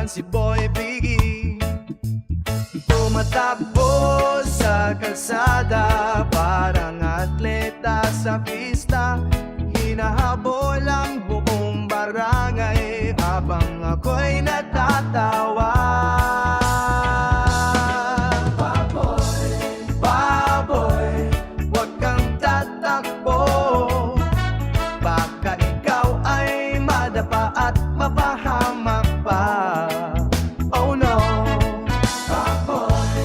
naman si Boy Biggie. Tumatakbo sa kalsada, parang atleta sa pista. Hinahabol ang buong barangay habang ako'y natatawa. Baboy, baboy, huwag kang tatakbo, baka ikaw ay madapa at mapahamak pa. Oh no. Baboy,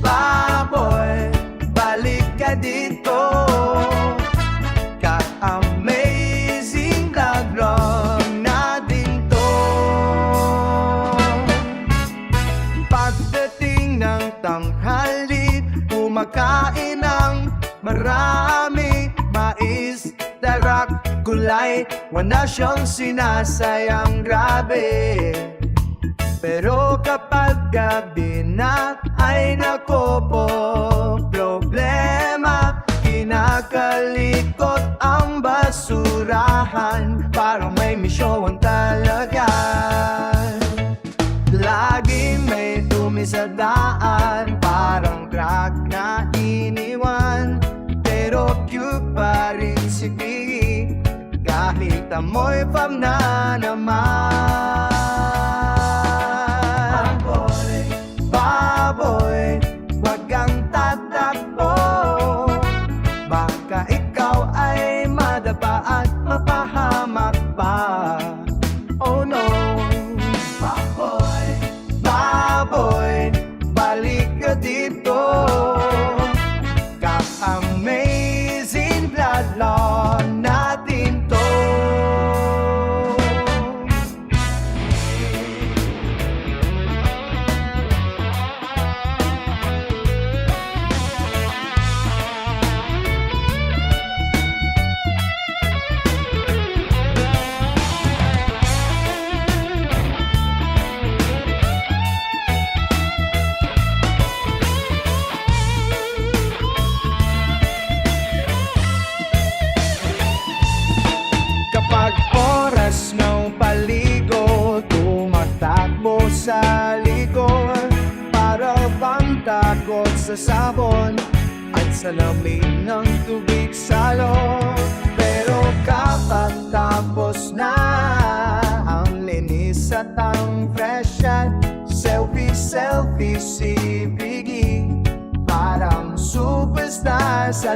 baboy, balik ka dito. Ka-amazing vlog natin to. Pagdating ng tanghali, kumakain ng marami. Mais, darak, gulay, wala siyang sinasayang, grabe. Pero kapag gabi na, ay nako po, problema. Kinakalikot ang basurahan, parang may misyon talaga. Lagi may dumi sa daan, parang crack na iniwan. Pero cute pa rin si Biggie, kahit amoy pam na naman. Baboy, baboy, wag kang tatakbo, baka ikaw ay madapa at mapahamak pa. Oh no. Baboy, baboy, balik ka dito. Ka-amazing vlog natin to. Kapag oras ng paligo, tumatakbo sa likod, para bang takot sa sabon at sa lamig ng tubig sa loob. Pero kapag tapos na ang linis at ang fresh at selfie, selfie si Biggie, parang superstar sa